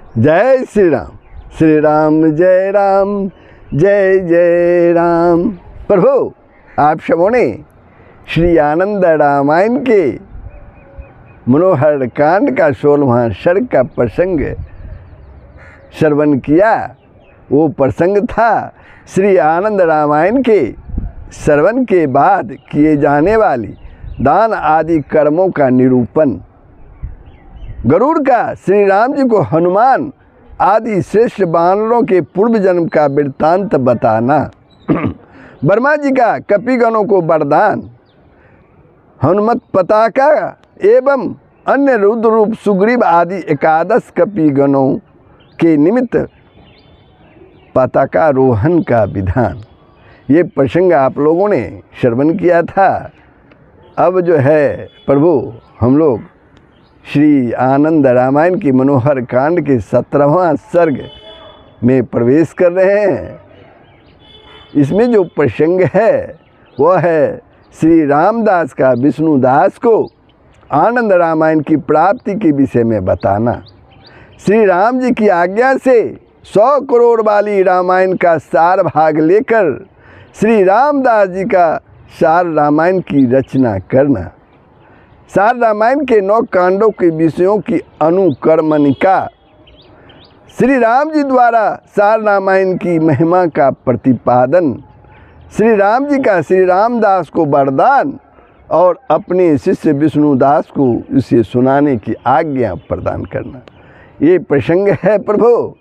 जय श्री राम। श्री राम जय राम, जय जय राम। प्रभु, आप सबों ने श्री आनंद रामायण के मनोहर कांड का 16वां सर्ग का प्रसंग श्रवण किया। वो प्रसंग था श्री आनंद रामायण के श्रवण के बाद किए जाने वाली दान आदि कर्मों का निरूपण। गरुड़ का श्री राम जी को हनुमान आदि श्रेष्ठ वानरों के पूर्व जन्म का वृत्तांत बताना। ब्रह्मा जी का कपिगणों को वरदान, हनुमत पताका एवं अन्य रुद्र रूप सुग्रीव आदि 11 कपिगणों के निमित्त पताकारोहण का विधान। ये प्रसंग आप लोगों ने श्रवण किया था। अब जो है प्रभु, हम लोग श्री आनंद रामायण की मनोहर कांड के 17वां सर्ग में प्रवेश कर रहे हैं। इसमें जो प्रसंग है वह है श्री रामदास का विष्णुदास को आनंद रामायण की प्राप्ति के विषय में बताना। श्री राम जी की आज्ञा से 100 करोड़ वाली रामायण का सार भाग लेकर श्री रामदास जी का सार रामायण की रचना करना। सार रामायण के 9 कांडों के विषयों की अनुक्रमणिका, श्री राम जी द्वारा सार रामायण की महिमा का प्रतिपादन, श्री राम जी का श्री रामदास को वरदान और अपने शिष्य विष्णुदास को इसे सुनाने की आज्ञा प्रदान करना। ये प्रसंग है प्रभु।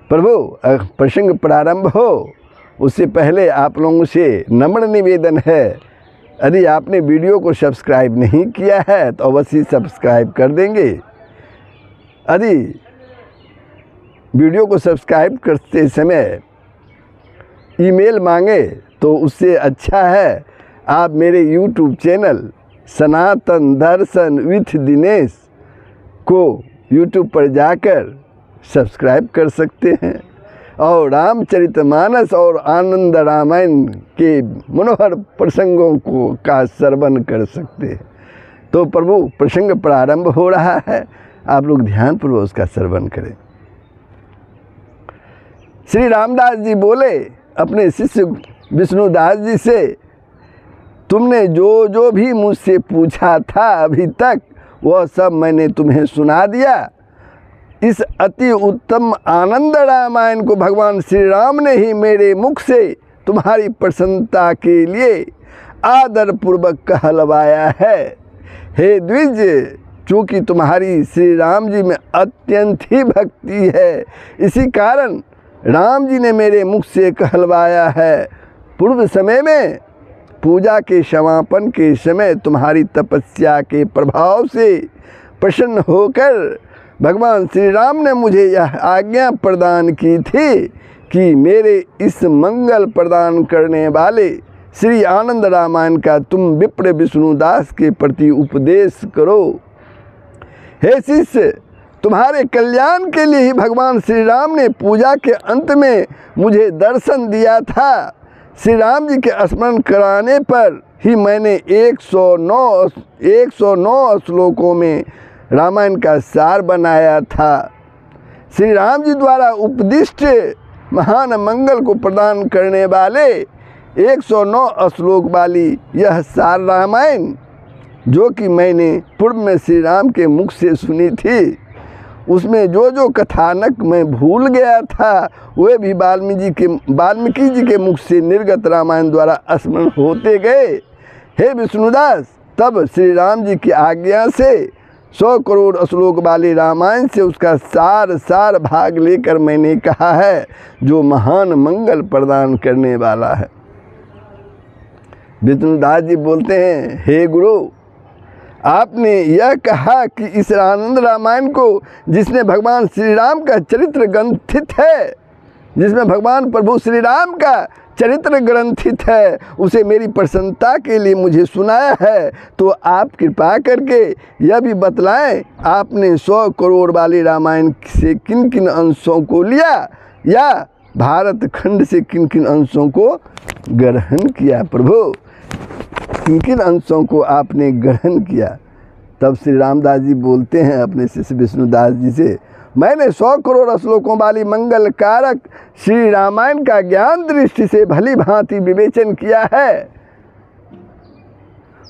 प्रसंग प्रारंभ हो उससे पहले आप लोगों से नम्र निवेदन है, यदि आपने वीडियो को सब्सक्राइब नहीं किया है तो अवश्य सब्सक्राइब कर देंगे। यदि वीडियो को सब्सक्राइब करते समय ईमेल मांगे तो उससे अच्छा है आप मेरे YouTube channel Sanatan Darshan with Dinesh को YouTube पर जाकर सब्सक्राइब कर सकते हैं और रामचरितमानस और आनंद रामायण के मनोहर प्रसंगों को का श्रवण कर सकते हैं। तो प्रभु, प्रसंग प्रारंभ हो रहा है, आप लोग ध्यानपूर्वक उसका श्रवण करें। श्री रामदास जी बोले अपने शिष्य विष्णुदास जी से, तुमने जो जो भी मुझसे पूछा था अभी तक वह सब मैंने तुम्हें सुना दिया। इस अति उत्तम आनंद रामायण को भगवान श्री राम ने ही मेरे मुख से तुम्हारी प्रसन्नता के लिए आदर पूर्वक कहलवाया है। हे द्विज, चूँकि तुम्हारी श्री राम जी में अत्यंत ही भक्ति है, इसी कारण राम जी ने मेरे मुख से कहलवाया है। पूर्व समय में पूजा के समापन के समय तुम्हारी तपस्या के प्रभाव से प्रसन्न होकर भगवान श्री राम ने मुझे यह आज्ञा प्रदान की थी कि मेरे इस मंगल प्रदान करने वाले श्री आनंद रामायण का तुम विप्र विष्णुदास के प्रति उपदेश करो। हे शिष्य, तुम्हारे कल्याण के लिए ही भगवान श्री राम ने पूजा के अंत में मुझे दर्शन दिया था। श्री राम जी के स्मरण कराने पर ही मैंने 109 श्लोकों में रामायण का सार बनाया था। श्री राम जी द्वारा उपदिष्ट महान मंगल को प्रदान करने वाले 109 श्लोक वाली यह सार रामायण, जो कि मैंने पूर्व में श्री राम के मुख से सुनी थी, उसमें जो जो कथानक मैं भूल गया था वे भी वाल्मीकि जी के मुख से निर्गत रामायण द्वारा स्मरण होते गए। हे विष्णुदास, तब श्री राम जी की आज्ञा से 100 करोड़ श्लोक वाले रामायण से उसका सार भाग लेकर मैंने कहा है, जो महान मंगल प्रदान करने वाला है। विष्णुदास जी बोलते हैं, हे गुरु, आपने यह कहा कि इस आनंद रामायण को जिसने भगवान श्री राम का चरित्र ग्रंथित है, जिसमें भगवान प्रभु श्री राम का चरित्र ग्रंथित है, उसे मेरी प्रसन्नता के लिए मुझे सुनाया है। तो आप कृपा करके यह भी बतलाएं, आपने 100 करोड़ वाले रामायण से किन किन अंशों को लिया या भारत खंड से किन किन अंशों को ग्रहण किया। प्रभु, किन किन अंशों को आपने ग्रहण किया। तब श्री रामदास जी बोलते हैं अपने शिष्य विष्णुदास जी से, मैंने 100 करोड़ श्लोकों वाली मंगल कारक श्री रामायण का ज्ञान दृष्टि से भली भांति विवेचन किया है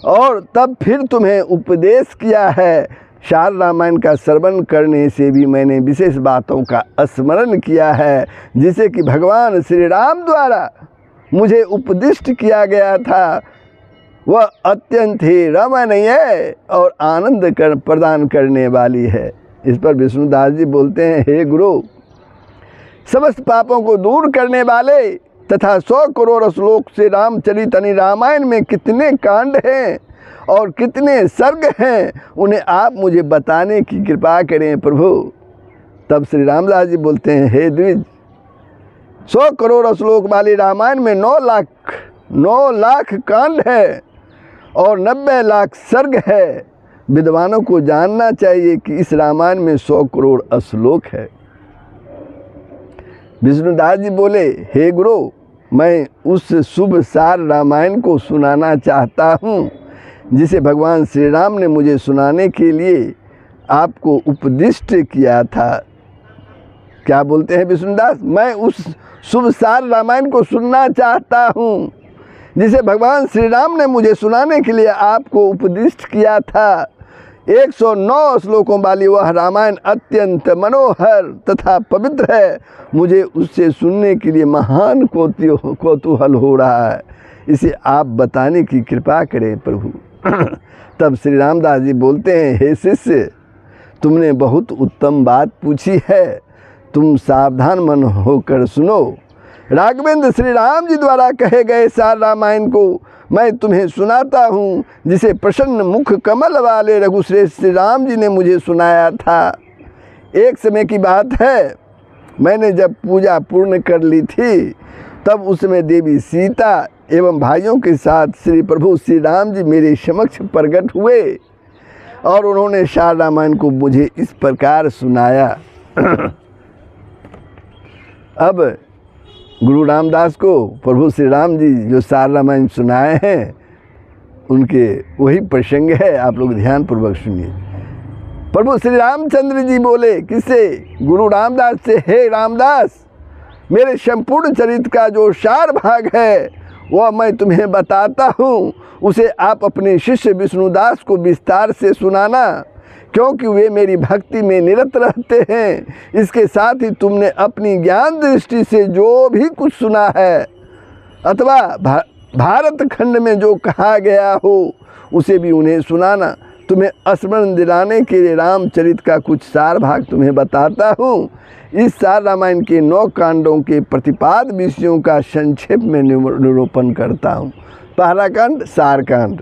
और तब फिर तुम्हें उपदेश किया है। सार रामायण का श्रवण करने से भी मैंने विशेष बातों का स्मरण किया है जिसे कि भगवान श्री राम द्वारा मुझे उपदिष्ट किया गया था। वह अत्यंत ही रमणीय और आनंद प्रदान करने वाली है। इस पर विष्णुदास जी बोलते हैं, हे गुरु, समस्त पापों को दूर करने वाले तथा 100 करोड़ श्लोक से रामचरित रामायण में कितने कांड हैं और कितने सर्ग हैं, उन्हें आप मुझे बताने की कृपा करें प्रभु। तब श्री रामदास जी बोलते हैं, हे द्विज, 100 करोड़ श्लोक वाली रामायण में 9 लाख कांड है और 90 लाख सर्ग है। विद्वानों को जानना चाहिए कि इस रामायण में 100 करोड़ श्लोक है। विष्णुदास जी बोले, हे गुरु, मैं उस शुभ सार रामायण को सुनाना चाहता हूँ जिसे भगवान श्री राम ने मुझे सुनाने के लिए आपको उपदिष्ट किया था। क्या बोलते हैं विष्णुदास? मैं उस शुभ सार रामायण को सुनना चाहता हूँ जिसे भगवान श्री राम ने मुझे सुनाने के लिए आपको उपदिष्ट किया था। 109 श्लोकों वाली वह रामायण अत्यंत मनोहर तथा पवित्र है। मुझे उससे सुनने के लिए महान कौतूहल हो रहा है। इसे आप बताने की कृपा करें प्रभु। तब श्री रामदास जी बोलते हैं, हे शिष्य, तुमने बहुत उत्तम बात पूछी है। तुम सावधान मन होकर सुनो। राघवेंद्र श्री राम जी द्वारा कहे गए सार रामायण को मैं तुम्हें सुनाता हूँ जिसे प्रसन्न मुख कमल वाले रघुश्रेष्ठ श्री राम जी ने मुझे सुनाया था। एक समय की बात है, मैंने जब पूजा पूर्ण कर ली थी तब उसमें देवी सीता एवं भाइयों के साथ श्री प्रभु श्री राम जी मेरे समक्ष प्रकट हुए और उन्होंने सार रामायण को मुझे इस प्रकार सुनाया। अब गुरु रामदास को प्रभु श्री राम जी जो सार रामायण सुनाए हैं उनके वही प्रसंग है, आप लोग ध्यानपूर्वक सुनिए। प्रभु श्री रामचंद्र जी बोले किससे? गुरु रामदास से, हे रामदास, मेरे संपूर्ण चरित्र का जो सार भाग है वह मैं तुम्हें बताता हूँ, उसे आप अपने शिष्य विष्णुदास को विस्तार से सुनाना, क्योंकि वे मेरी भक्ति में निरत रहते हैं। इसके साथ ही तुमने अपनी ज्ञान दृष्टि से जो भी कुछ सुना है अथवा भारत खंड में जो कहा गया हो उसे भी उन्हें सुनाना। तुम्हें स्मरण दिलाने के लिए रामचरित का कुछ सार भाग तुम्हें बताता हूँ। इस सार रामायण के 9 कांडों के प्रतिपाद विषयों का संक्षेप में निरूपण करता हूँ। पहला कांड सार कांड।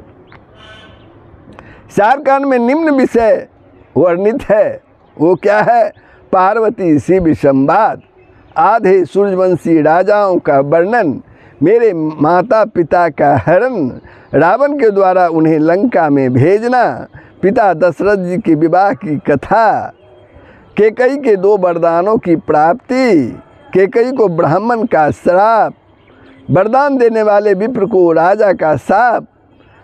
सार कांड में निम्न विषय वर्णित है। वो क्या है? पार्वती शिव संवाद, आधे सूर्यवंशी राजाओं का वर्णन, मेरे माता पिता का हरण, रावण के द्वारा उन्हें लंका में भेजना, पिता दशरथ जी के विवाह की कथा, कैकेयी के 2 वरदानों की प्राप्ति, कैकेयी को ब्राह्मण का श्राप, वरदान देने वाले विप्र को राजा का शाप,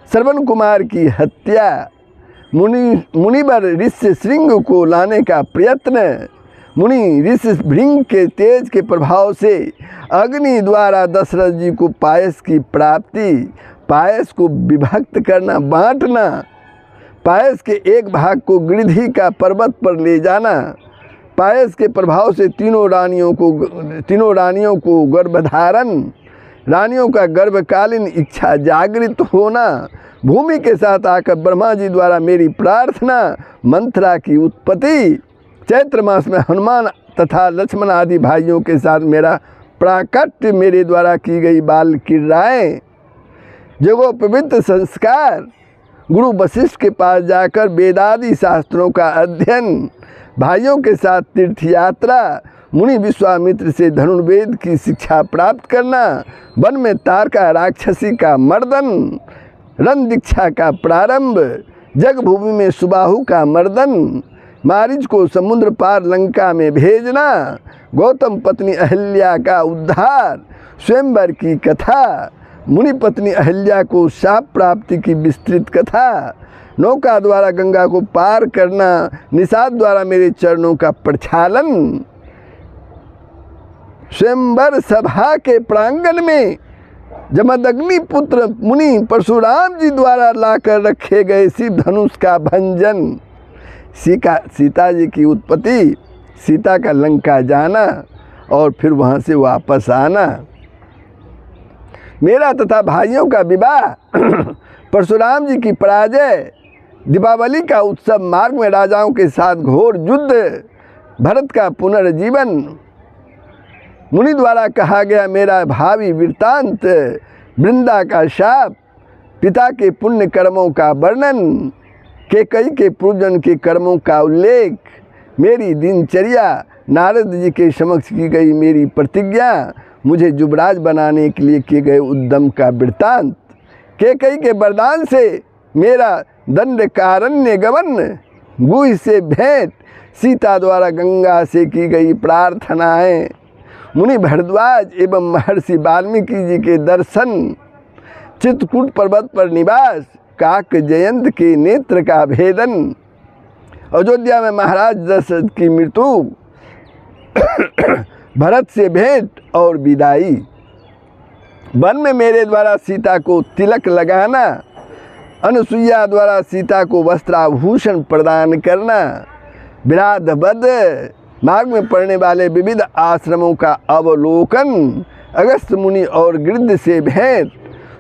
श्रवण कुमार की हत्या, मुनिवर ऋषि श्रृंग को लाने का प्रयत्न, मुनि ऋषि भृंग के तेज के प्रभाव से अग्नि द्वारा दशरथ जी को पायस की प्राप्ति, पायस को विभक्त करना, बांटना, पायस के एक भाग को गिरिधि का पर्वत पर ले जाना, पायस के प्रभाव से तीनों रानियों को गर्भधारण, रानियों का गर्भकालीन इच्छा जागृत होना, भूमि के साथ आकर ब्रह्मा जी द्वारा मेरी प्रार्थना, मंथरा की उत्पत्ति, चैत्र मास में हनुमान तथा लक्ष्मण आदि भाइयों के साथ मेरा प्राकट्य, मेरे द्वारा की गई बाल क्रीड़ाएँ, जगोपवित्र संस्कार, गुरु वशिष्ठ के पास जाकर वेदादि शास्त्रों का अध्ययन, भाइयों के साथ तीर्थ यात्रा, मुनि विश्वामित्र से धनुर्वेद की शिक्षा प्राप्त करना, वन में तारका राक्षसी का मर्दन, रण दीक्षा का प्रारंभ, जगभूमि में सुबाहु का मर्दन, मारीच को समुद्र पार लंका में भेजना, गौतम पत्नी अहिल्या का उद्धार, स्वयंवर की कथा, मुनि पत्नी अहिल्या को शाप प्राप्ति की विस्तृत कथा, नौका द्वारा गंगा को पार करना, निषाद द्वारा मेरे चरणों का प्रक्षालन, स्वयंवर सभा के प्रांगण में जमदग्नि पुत्र मुनि परशुराम जी द्वारा लाकर रखे गए शिव धनुष का भंजन, सीता जी की उत्पत्ति, सीता का लंका जाना और फिर वहाँ से वापस आना, मेरा तथा भाइयों का विवाह, परशुराम जी की पराजय, दीपावली का उत्सव, मार्ग में राजाओं के साथ घोर युद्ध, भरत का पुनर्जीवन, मुनि द्वारा कहा गया मेरा भावी वृत्तांत, वृंदा का शाप, पिता के पुण्य कर्मों का वर्णन, केकई के पूर्वजन के कर्मों का उल्लेख, मेरी दिनचर्या, नारद जी के समक्ष की गई मेरी प्रतिज्ञा, मुझे युवराज बनाने के लिए किए गए उद्यम का वृत्तांत, केकई के वरदान से मेरा दंडकारण्य गमन, गुह से भेंट, सीता द्वारा गंगा से की गई प्रार्थनाएं, मुनि भरद्वाज एवं महर्षि वाल्मीकि जी के दर्शन, चित्रकूट पर्वत पर निवास, काक जयंत के नेत्र का भेदन, अयोध्या में महाराज दशरथ की मृत्यु, भरत से भेंट और विदाई, वन में मेरे द्वारा सीता को तिलक लगाना, अनुसुईया द्वारा सीता को वस्त्राभूषण प्रदान करना, विराध वध, मार्ग में पड़ने वाले विविध आश्रमों का अवलोकन, अगस्त मुनि और गिरध से भेंट,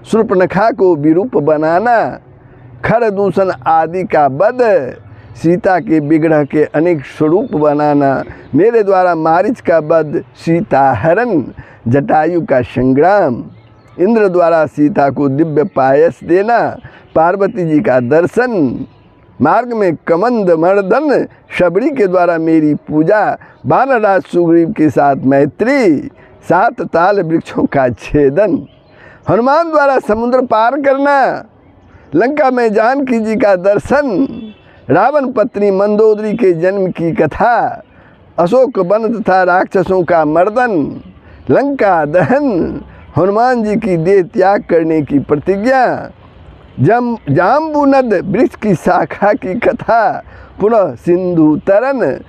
शूर्पणखा को विरूप बनाना, खर दूषण आदि का वध, सीता के विग्रह के अनेक स्वरूप बनाना, मेरे द्वारा मारीच का वध, सीता हरण, जटायु का संग्राम, इंद्र द्वारा सीता को दिव्य पायस देना, पार्वती जी का दर्शन, मार्ग में कमंद मर्दन, शबरी के द्वारा मेरी पूजा, वानरराज सुग्रीव के साथ मैत्री, 7 ताल वृक्षों का छेदन, हनुमान द्वारा समुद्र पार करना, लंका में जानकी जी का दर्शन, रावण पत्नी मंदोदरी के जन्म की कथा, अशोक वन तथा राक्षसों का मर्दन, लंका दहन, हनुमान जी की देह त्याग करने की प्रतिज्ञा, जाम्बुनद वृक्ष की शाखा की कथा, पुनः सिंधु तरन,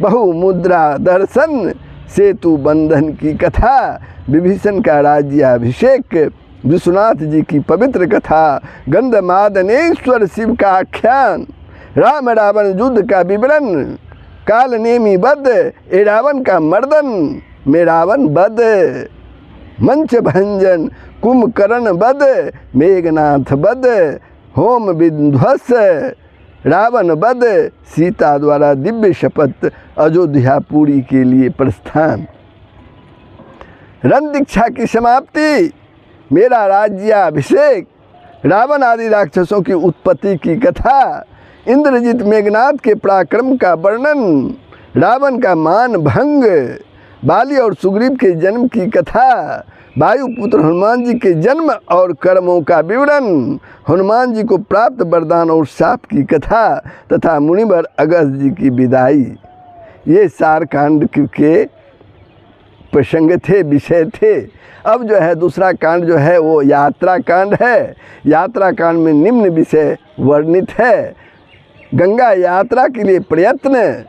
बहुमुद्रा दर्शन, सेतु बंधन की कथा, विभीषण का राज्याभिषेक, विश्वनाथ जी की पवित्र कथा, गंधमादनेश्वर शिव का आख्यान, राम रावण युद्ध का विवरण, काल नेमी बद, ए रावण का मर्दन, में रावण बद, मंच भंजन, कुंभकर्ण बद, मेघनाथ बद, होम विध्वंस, रावण बद, सीता द्वारा दिव्य शपथ, अयोध्यापुरी के लिए प्रस्थान, रण दीक्षा की समाप्ति, मेरा राज्याभिषेक, रावण आदि राक्षसों की उत्पत्ति की कथा, इंद्रजित मेघनाथ के पराक्रम का वर्णन, रावण का मान भंग, बाली और सुग्रीव के जन्म की कथा, वायुपुत्र हनुमान जी के जन्म और कर्मों का विवरण, हनुमान जी को प्राप्त वरदान और शाप की कथा तथा मुनिवर अगस्त जी की विदाई। ये सार कांड के प्रसंग थे, विषय थे। अब जो है दूसरा कांड जो है वो यात्रा कांड है। यात्रा कांड में निम्न विषय वर्णित है। गंगा यात्रा के लिए प्रयत्न,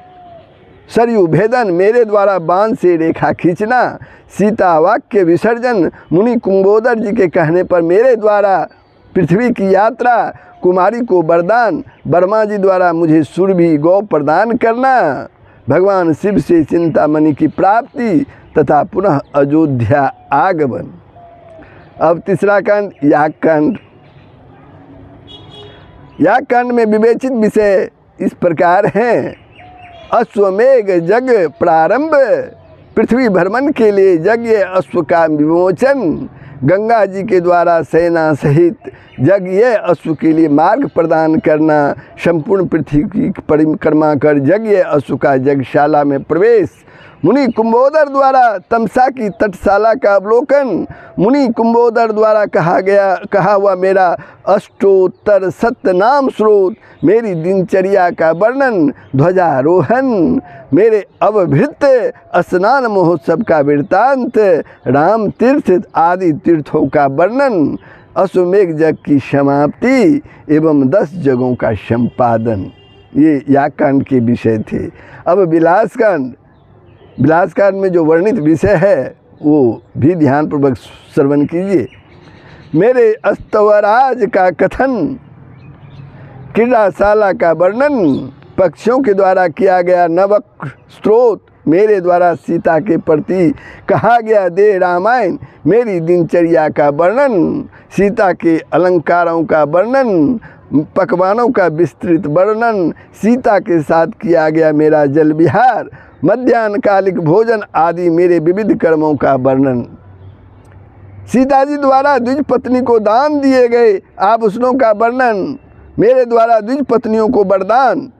सरयू भेदन, मेरे द्वारा बांध से रेखा खींचना, सीता वाक्य विसर्जन, मुनि कुंभोदर जी के कहने पर मेरे द्वारा पृथ्वी की यात्रा, कुमारी को वरदान, ब्रह्मा जी द्वारा मुझे सुरभि गौ प्रदान करना, भगवान शिव से चिंतामणि की प्राप्ति तथा पुनः अयोध्या आगमन। अब तीसरा कांड याग कांड। याग कांड में विवेचित विषय इस प्रकार हैं। अश्वमेघ जग प्रारंभ, पृथ्वी भ्रमण के लिए यज्ञ अश्व का विमोचन, गंगा जी के द्वारा सेना सहित यज्ञ अश्व के लिए मार्ग प्रदान करना, संपूर्ण पृथ्वी की परिक्रमा कर यज्ञ अश्व का यज्ञशाला में प्रवेश, मुनि कुंभोदर द्वारा तमसा की तटशाला का अवलोकन, मुनि कुंभोदर द्वारा कहा हुआ मेरा अष्टोत्तर सत्यनाम स्रोत, मेरी दिनचर्या का वर्णन, ध्वजारोहण, मेरे अवभृत स्नान महोत्सव का वृत्तांत, राम तीर्थ आदि तीर्थों का वर्णन, अश्वमेघ जग की समाप्ति एवं 10 जगों का संपादन, ये यागकांड के विषय थे। अब विलासकांड में जो वर्णित विषय है वो भी ध्यानपूर्वक श्रवण कीजिए। मेरे अस्तवराज का कथन, क्रीड़ाशाला का वर्णन, पक्षियों के द्वारा किया गया नवक स्त्रोत, मेरे द्वारा सीता के प्रति कहा गया दे रामायण, मेरी दिनचर्या का वर्णन, सीता के अलंकारों का वर्णन, पकवानों का विस्तृत वर्णन, सीता के साथ किया गया मेरा जल विहार, मध्याह्नकालिक भोजन आदि मेरे विविध कर्मों का वर्णन, सीता जी द्वारा द्विज पत्नी को दान दिए गए आभूषणों का वर्णन, मेरे द्वारा द्विज पत्नियों को वरदान,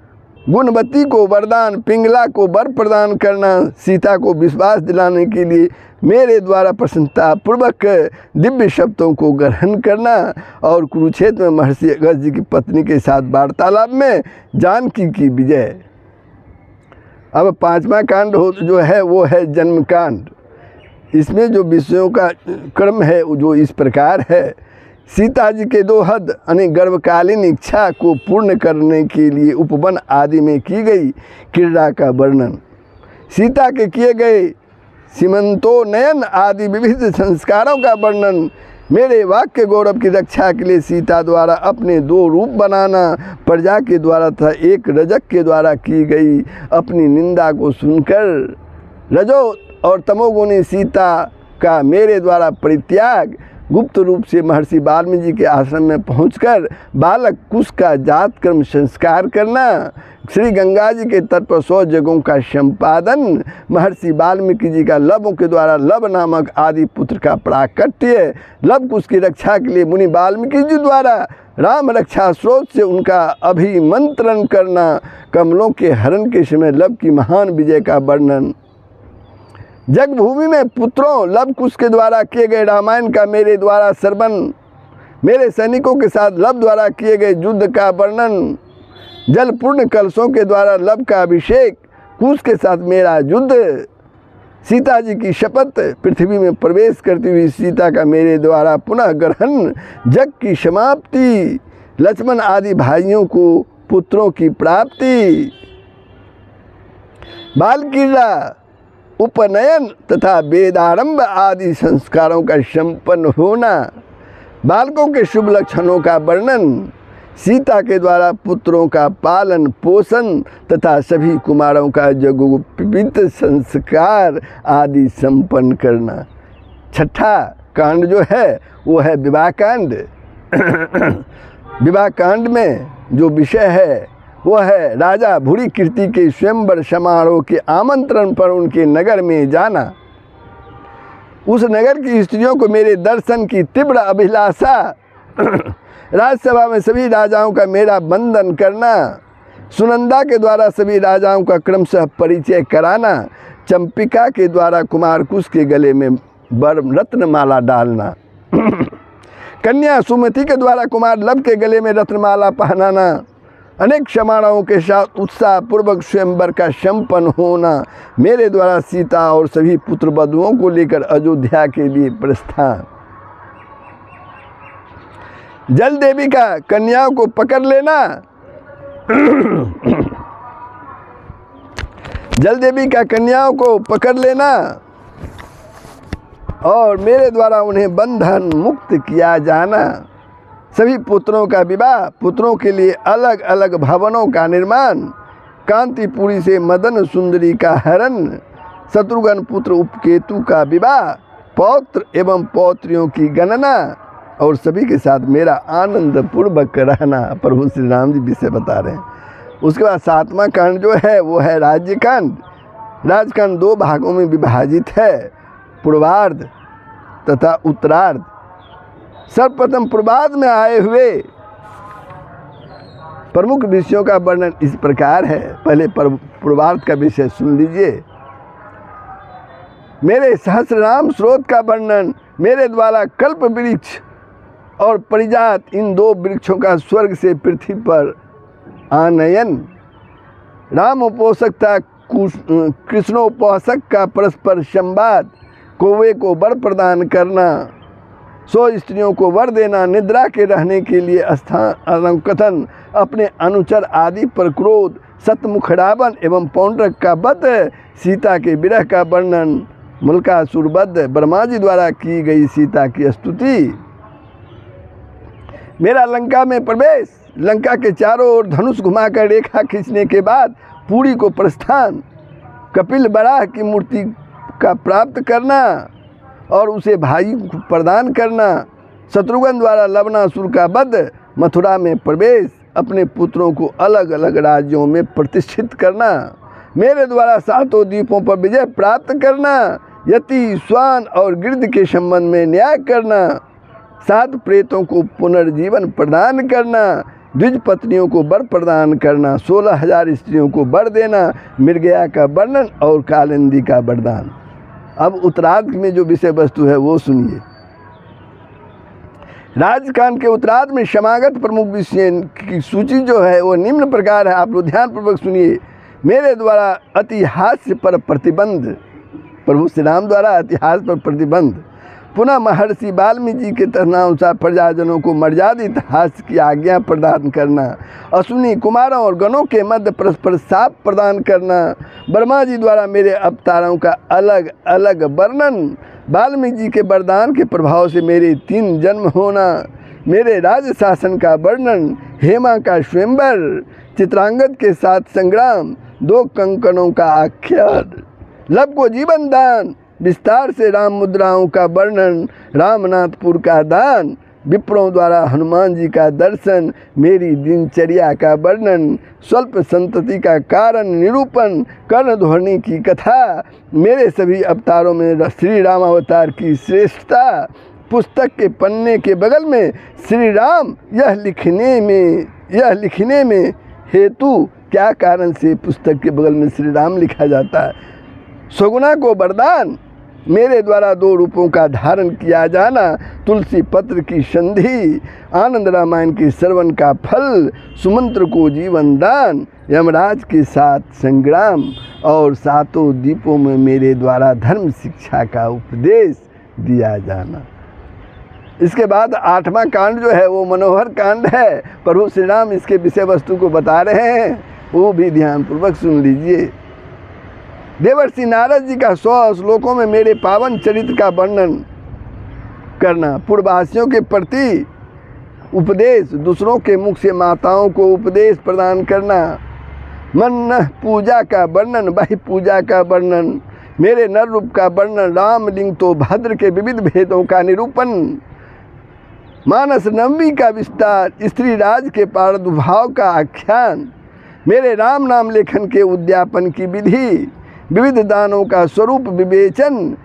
गुणवती को वरदान, पिंगला को वर प्रदान करना, सीता को विश्वास दिलाने के लिए मेरे द्वारा प्रसन्नतापूर्वक दिव्य शब्दों को ग्रहण करना, और कुरुक्षेत्र में महर्षि अगस्त्य जी की पत्नी के साथ वार्तालाप में जानकी की विजय। अब 5वां कांड जो है वो है जन्म कांड। इसमें जो विषयों का क्रम है जो इस प्रकार है। सीता जी के 2 हद यानी गर्भकालीन इच्छा को पूर्ण करने के लिए उपवन आदि में की गई क्रीड़ा का वर्णन, सीता के किए गए सीमंतोन्नयन आदि विविध संस्कारों का वर्णन, मेरे वाक्य गौरव की रक्षा के लिए सीता द्वारा अपने 2 रूप बनाना, प्रजा के द्वारा तथा एक रजक के द्वारा की गई अपनी निंदा को सुनकर रजो और तमोगुणी सीता का मेरे द्वारा परित्याग, गुप्त रूप से महर्षि वाल्मीकि जी के आश्रम में पहुंचकर बालक कुश का जात कर्म संस्कार करना, श्री गंगा जी के तट पर 100 जगों का संपादन, महर्षि वाल्मीकि जी का लवों के द्वारा लव नामक आदि पुत्र का प्राकट्य, लव कुश की रक्षा के लिए मुनि वाल्मीकि जी द्वारा राम रक्षा स्रोत से उनका अभिमंत्रण करना, कमलों के हरण के समय लव की महान विजय का वर्णन, जगभूमि में पुत्रों लव कुश के द्वारा किए गए रामायण का मेरे द्वारा श्रवण, मेरे सैनिकों के साथ लव द्वारा किए गए युद्ध का वर्णन, जल पूर्ण कलशों के द्वारा लव का अभिषेक, कुश के साथ मेरा युद्ध, सीता जी की शपथ, पृथ्वी में प्रवेश करती हुई सीता का मेरे द्वारा पुनः ग्रहण, जग की समाप्ति, लक्ष्मण आदि भाइयों को पुत्रों की प्राप्ति, बाल क्रीड़ा, उपनयन तथा वेदारंभ आदि संस्कारों का संपन्न होना, बालकों के शुभ लक्षणों का वर्णन, सीता के द्वारा पुत्रों का पालन पोषण तथा सभी कुमारों का यज्ञोपवीत संस्कार आदि संपन्न करना। 6ठा कांड जो है वो है विवाह कांड। विवाह कांड में जो विषय है वो है राजा भूरी कीर्ति के स्वयंवर समारोह के आमंत्रण पर उनके नगर में जाना, उस नगर की स्त्रियों को मेरे दर्शन की तीव्र अभिलाषा, राजसभा में सभी राजाओं का मेरा वंदन करना, सुनंदा के द्वारा सभी राजाओं का क्रमशः परिचय कराना, चंपिका के द्वारा कुमार कुश के गले में रत्नमाला डालना, कन्या सुमति के द्वारा कुमार लव के गले में रत्नमाला पहनाना, अनेक समारोहों के साथ उत्साह पूर्वक स्वयंवर का संपन्न होना, मेरे द्वारा सीता और सभी पुत्र वधुओं को लेकर अयोध्या के लिए प्रस्थान, जल देवी का कन्याओं को पकड़ लेना, जल देवी का कन्याओं को पकड़ लेना और मेरे द्वारा उन्हें बंधन मुक्त किया जाना, सभी पुत्रों का विवाह, पुत्रों के लिए अलग अलग भवनों का निर्माण, कांतिपुरी से मदन सुंदरी का हरण, शत्रुघ्न पुत्र उपकेतु का विवाह, पौत्र एवं पौत्रियों की गणना और सभी के साथ मेरा आनंद पूर्वक रहना। प्रभु श्री राम जी विषय बता रहे हैं। उसके बाद 7वां कांड जो है वो है राज्यकांड। राजकांड 2 भागों में विभाजित है, पूर्वार्ध तथा उत्तरार्ध। सर्वप्रथम पूर्वार्ध में आए हुए प्रमुख विषयों का वर्णन इस प्रकार है। पहले पूर्वार्ध का विषय सुन लीजिए। मेरे सहस्रनाम स्रोत का वर्णन, मेरे द्वारा कल्प वृक्ष और परिजात इन 2 वृक्षों का स्वर्ग से पृथ्वी पर आनयन, राम उपोषक था कृष्णोपासक का परस्पर संवाद, कौवे को वर प्रदान करना, 100 स्त्रियों को वर देना, निद्रा के रहने के लिए स्थान कथन, अपने अनुचर आदि पर क्रोध, सतमुख रावण एवं पौंड्रक का वध, सीता के विरह का वर्णन, मुल्कासुर वध, ब्रह्मा जी द्वारा की गई सीता की स्तुति, मेरा लंका में प्रवेश, लंका के चारों ओर धनुष घुमाकर रेखा खींचने के बाद पुरी को प्रस्थान, कपिल बराह की मूर्ति का प्राप्त करना और उसे भाई को प्रदान करना, शत्रुघ्न द्वारा लवणासुर का वध, मथुरा में प्रवेश, अपने पुत्रों को अलग अलग राज्यों में प्रतिष्ठित करना, मेरे द्वारा 7 द्वीपों पर विजय प्राप्त करना, यति स्वान और गिर्द के संबंध में न्याय करना, 7 प्रेतों को पुनर्जीवन प्रदान करना, द्विज पत्नियों को वर प्रदान करना, 16,000 स्त्रियों को वर देना, मृगया का वर्णन और कालिंदी का वरदान। अब उत्तरार्ध में जो विषय वस्तु है वो सुनिए। राजकांड के उत्तरार्ध में समागत प्रमुख विषय की सूची जो है वो निम्न प्रकार है, आप लोग ध्यानपूर्वक सुनिए। मेरे द्वारा अतिहास्य पर प्रतिबंध, प्रभु श्री राम द्वारा इतिहास पर प्रतिबंध, पुनः महर्षि वाल्मीकि जी के तथनानुसार प्रजाजनों को मर्यादित हास्य की आज्ञा प्रदान करना, अश्विनी कुमारों और गणों के मध्य परस्पर साप प्रदान करना, ब्रह्मा जी द्वारा मेरे अवतारों का अलग अलग वर्णन, वाल्मीकि जी के वरदान के प्रभाव से मेरे 3 जन्म होना, मेरे राज शासन का वर्णन, हेमा का स्वयंवर, चित्रांगद के साथ संग्राम, 2 कंकणों का आख्यान, लब को जीवन दान, विस्तार से राम मुद्राओं का वर्णन, रामनाथपुर का दान, विप्रों द्वारा हनुमान जी का दर्शन, मेरी दिनचर्या का वर्णन, स्वल्प संतति का कारण निरूपण, कर्णध्वनि की कथा, मेरे सभी अवतारों में श्री राम अवतार की श्रेष्ठता, पुस्तक के पन्ने के बगल में श्री राम, यह लिखने में हेतु क्या कारण से पुस्तक के बगल में श्री राम लिखा जाता है। सगुना को वरदान, मेरे द्वारा 2 रूपों का धारण किया जाना, तुलसी पत्र की संधि, आनंद रामायण के श्रवण का फल, सुमंत्र को जीवन दान, यमराज के साथ संग्राम और 7 द्वीपों में मेरे द्वारा धर्म शिक्षा का उपदेश दिया जाना। इसके बाद 8वां कांड जो है वो मनोहर कांड है। प्रभु श्री राम इसके विषय वस्तु को बता रहे हैं, वो भी ध्यानपूर्वक सुन लीजिए। देवर्षि नारद जी का 100 श्लोकों में मेरे पावन चरित्र का वर्णन करना, पूर्ववासियों के प्रति उपदेश, दूसरों के मुख से माताओं को उपदेश प्रदान करना, मन पूजा का वर्णन, बहि पूजा का वर्णन, मेरे नर रूप का वर्णन, रामलिंग तो भद्र के विविध भेदों का निरूपण, मानस नवमी का विस्तार, स्त्री राज के प्रादुर्भाव का आख्यान, मेरे राम नाम लेखन के उद्यापन की विधि, विविध दानों का स्वरूप विवेचन,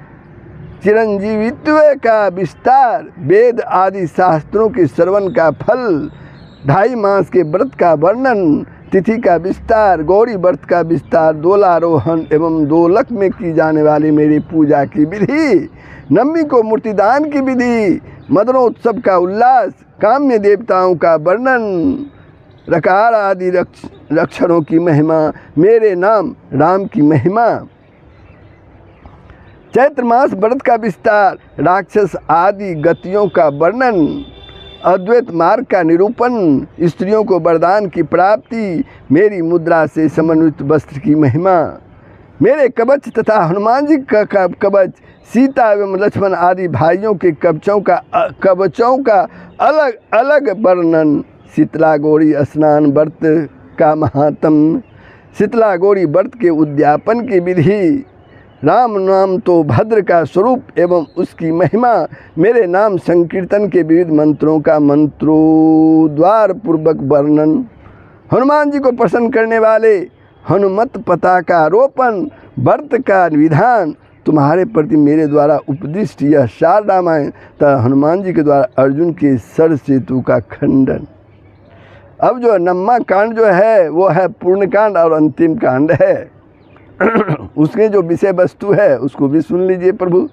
चिरंजीवित्व का विस्तार, वेद आदि शास्त्रों के श्रवण का फल, 2.5 मास के व्रत का वर्णन, तिथि का विस्तार, गौरी व्रत का विस्तार, दोलारोहण एवं दोलक में की जाने वाली मेरी पूजा की विधि, नवमी को मूर्तिदान की विधि, मदनोत्सव का उल्लास, काम्य देवताओं का वर्णन, रकार आदि अक्षरों की महिमा, मेरे नाम राम की महिमा, चैत्र मास व्रत का विस्तार, राक्षस आदि गतियों का वर्णन, अद्वैत मार्ग का निरूपण, स्त्रियों को वरदान की प्राप्ति, मेरी मुद्रा से समन्वित वस्त्र की महिमा, मेरे कवच तथा हनुमान जी का कवच, सीता एवं लक्ष्मण आदि भाइयों के कवचों का अलग अलग वर्णन, शीतला गौरी स्नान व्रत का महात्म, शीतला गौरी व्रत के उद्यापन की विधि, राम नाम तो भद्र का स्वरूप एवं उसकी महिमा, मेरे नाम संकीर्तन के विविध मंत्रों का मंत्रोद्वार पूर्वक वर्णन, हनुमान जी को प्रसन्न करने वाले हनुमत पताका रोपण, व्रत का विधान, तुम्हारे प्रति मेरे द्वारा उपदिष्ट यह 4 रामायण तथा हनुमान जी के द्वारा अर्जुन के सर सेतु का खंडन। अब जो 9वां कांड जो है वो है पूर्ण कांड और अंतिम कांड है। उसके जो विषय वस्तु है उसको भी सुन लीजिए प्रभु।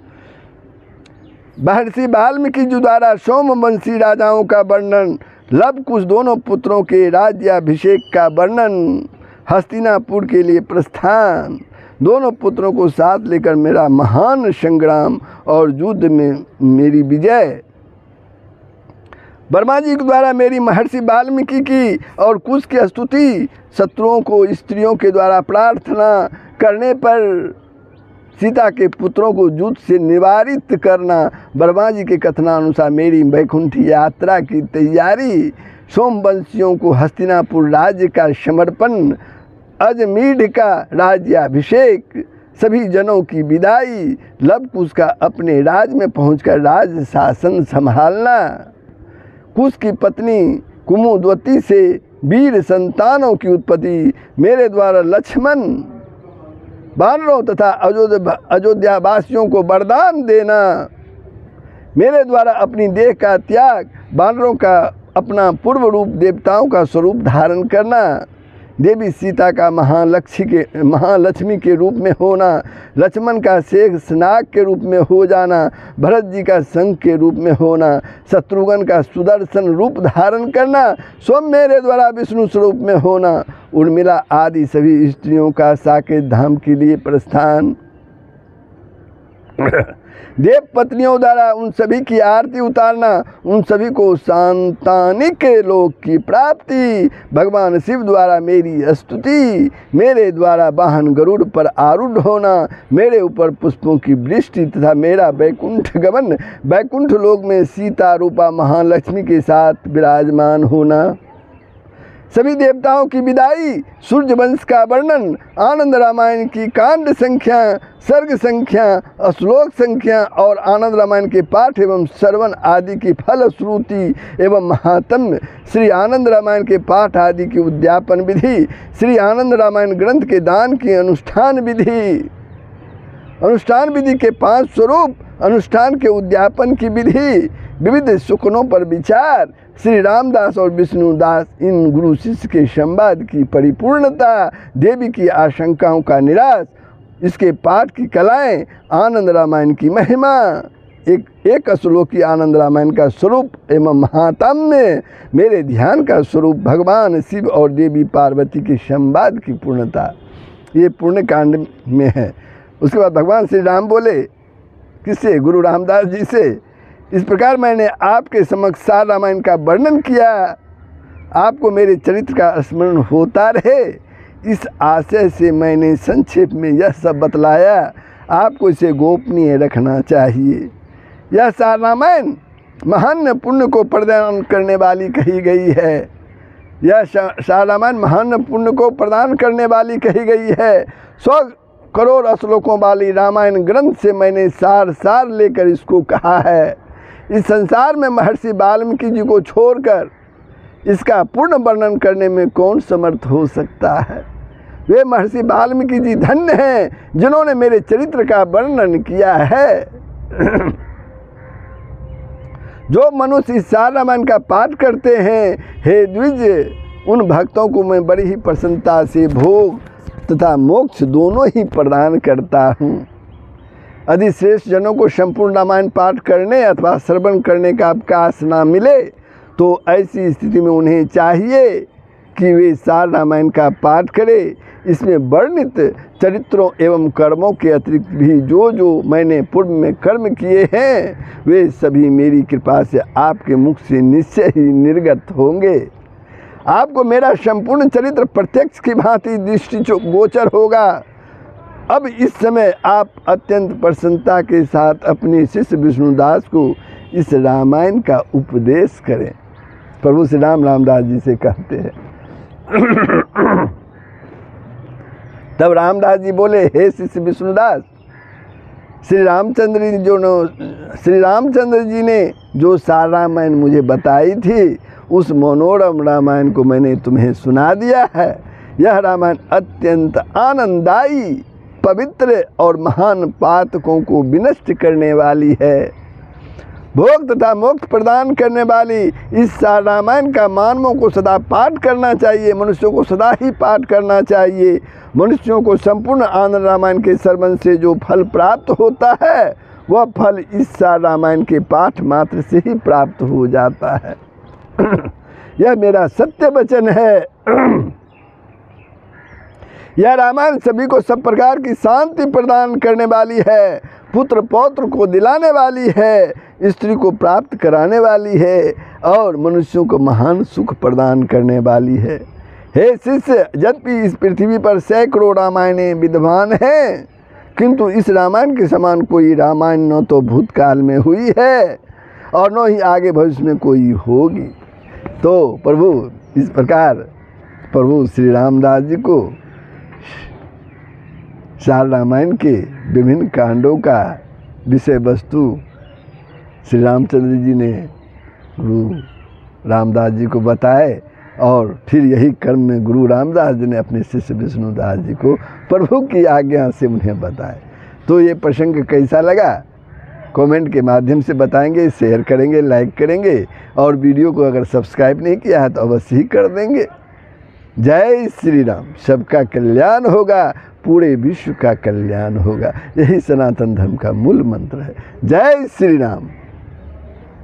महर्षि वाल्मीकि जी द्वारा सोमवंशी राजाओं का वर्णन, लव कुश दोनों पुत्रों के राज्याभिषेक का वर्णन, हस्तिनापुर के लिए प्रस्थान, दोनों पुत्रों को साथ लेकर मेरा महान संग्राम और युद्ध में मेरी विजय, वर्मा जी के द्वारा मेरी महर्षि वाल्मीकि की और कुश की स्तुति, शत्रुओं को स्त्रियों के द्वारा प्रार्थना करने पर सीता के पुत्रों को युद्ध से निवारित करना, वर्मा जी के कथनानुसार मेरी वैकुंठ यात्रा की तैयारी, सोमवंशियों को हस्तिनापुर राज्य का समर्पण, अजमीढ़ का राज्याभिषेक, सभी जनों की विदाई, लव कुश का अपने राज में पहुंचकर राज शासन संभालना, कुश की पत्नी कुमुदवती से वीर संतानों की उत्पत्ति, मेरे द्वारा लक्ष्मण वानरों तथा अयोध्यावासियों को वरदान देना, मेरे द्वारा अपनी देह का त्याग, वानरों का अपना पूर्व रूप देवताओं का स्वरूप धारण करना, देवी सीता का महालक्ष्मी के रूप में होना, लक्ष्मण का शेषनाग के रूप में हो जाना, भरत जी का शंख के रूप में होना, शत्रुघ्न का सुदर्शन रूप धारण करना, स्वयं मेरे द्वारा विष्णु स्वरूप में होना, उर्मिला आदि सभी स्त्रियों का साकेत धाम के लिए प्रस्थान, देव पत्नियों द्वारा उन सभी की आरती उतारना, उन सभी को सांतानिक लोक की प्राप्ति, भगवान शिव द्वारा मेरी स्तुति, मेरे द्वारा वाहन गरुड़ पर आरूढ़ होना, मेरे ऊपर पुष्पों की वृष्टि तथा मेरा वैकुंठ गमन, वैकुंठ लोक में सीता रूपा महालक्ष्मी के साथ विराजमान होना, सभी देवताओं की विदाई, सूर्य वंश का वर्णन, आनंद रामायण की कांड संख्या, सर्ग संख्या, श्लोक संख्या और आनंद रामायण के पाठ एवं श्रवण आदि की फलश्रुति एवं महात्म्य, श्री आनंद रामायण के पाठ आदि की उद्यापन विधि, श्री आनंद रामायण ग्रंथ के दान की अनुष्ठान विधि, अनुष्ठान विधि के 5 स्वरूप, अनुष्ठान के उद्यापन की विधि, विविध सुखनों पर विचार, श्री रामदास और विष्णुदास इन गुरु शिष्य के संवाद की परिपूर्णता, देवी की आशंकाओं का निराश, इसके पाठ की कलाएं, आनंद रामायण की महिमा, एक श्लोकी आनंद रामायण का स्वरूप एवं महात्म्य, मेरे ध्यान का स्वरूप भगवान शिव और देवी पार्वती के संवाद की पूर्णता, ये पुण्य कांड में है। उसके बाद भगवान श्री राम बोले, किससे? गुरु रामदास जी से, इस प्रकार मैंने आपके समक्ष सार रामायण का वर्णन किया, आपको मेरे चरित्र का स्मरण होता रहे, इस आशय से मैंने संक्षेप में यह सब बतलाया, आपको इसे गोपनीय रखना चाहिए। यह सार रामायण महान पुण्य को प्रदान करने वाली कही गई है, यह सार रामायण महान पुण्य को प्रदान करने वाली कही गई है। 100 करोड़ श्लोकों वाली रामायण ग्रंथ से मैंने सार लेकर इसको कहा है। इस संसार में महर्षि वाल्मीकि जी को छोड़कर इसका पूर्ण वर्णन करने में कौन समर्थ हो सकता है? वे महर्षि वाल्मीकि जी धन्य हैं जिन्होंने मेरे चरित्र का वर्णन किया है। जो मनुष्य इस सार रामायण का पाठ करते हैं, हे द्विज, उन भक्तों को मैं बड़ी ही प्रसन्नता से भोग तथा मोक्ष दोनों ही प्रदान करता हूँ। यदि श्रेष्ठ जनों को संपूर्ण रामायण पाठ करने अथवा श्रवण करने का अवकाश ना मिले तो ऐसी स्थिति में उन्हें चाहिए कि वे सार रामायण का पाठ करें। इसमें वर्णित चरित्रों एवं कर्मों के अतिरिक्त भी जो मैंने पूर्व में कर्म किए हैं वे सभी मेरी कृपा से आपके मुख से निश्चय ही निर्गत होंगे। आपको मेरा संपूर्ण चरित्र प्रत्यक्ष की भांति दृष्टि गोचर होगा। अब इस समय आप अत्यंत प्रसन्नता के साथ अपने शिष्य विष्णुदास को इस रामायण का उपदेश करें। प्रभु श्री राम रामदास जी से कहते हैं। तब रामदास जी बोले, हे शिष्य विष्णुदास, श्री रामचंद्र जी ने जो सार रामायण मुझे बताई थी उस मनोरम रामायण को मैंने तुम्हें सुना दिया है। यह रामायण अत्यंत आनंददायी, पवित्र और महान पातकों को विनष्ट करने वाली है। भोग तथा मोक्ष प्रदान करने वाली इस रामायण का मानवों को सदा पाठ करना चाहिए, मनुष्यों को सदा ही पाठ करना चाहिए। मनुष्यों को संपूर्ण आनंद रामायण के श्रवण से जो फल प्राप्त होता है वह फल इस रामायण के पाठ मात्र से ही प्राप्त हो जाता है। यह मेरा सत्य वचन है। यह रामायण सभी को सब प्रकार की शांति प्रदान करने वाली है, पुत्र पौत्र को दिलाने वाली है, स्त्री को प्राप्त कराने वाली है और मनुष्यों को महान सुख प्रदान करने वाली है। हे शिष्य, यद्यपि इस पृथ्वी पर सैकड़ों रामायणें विद्यमान हैं, किंतु इस रामायण के समान कोई रामायण न तो भूतकाल में हुई है और न ही आगे भविष्य में कोई होगी। तो प्रभु इस प्रकार प्रभु श्री रामदास जी को चार रामायण के विभिन्न कांडों का विषय वस्तु श्री रामचंद्र जी ने गुरु रामदास जी को बताए और फिर यही कर्म में गुरु रामदास जी ने अपने शिष्य विष्णुदास जी को प्रभु की आज्ञा से उन्हें बताए। तो ये प्रसंग कैसा लगा कमेंट के माध्यम से बताएंगे, शेयर करेंगे, लाइक करेंगे और वीडियो को अगर सब्सक्राइब नहीं किया है तो अवश्य ही कर देंगे। जय श्री राम। सबका कल्याण होगा, पूरे विश्व का कल्याण होगा, यही सनातन धर्म का मूल मंत्र है। जय श्री राम।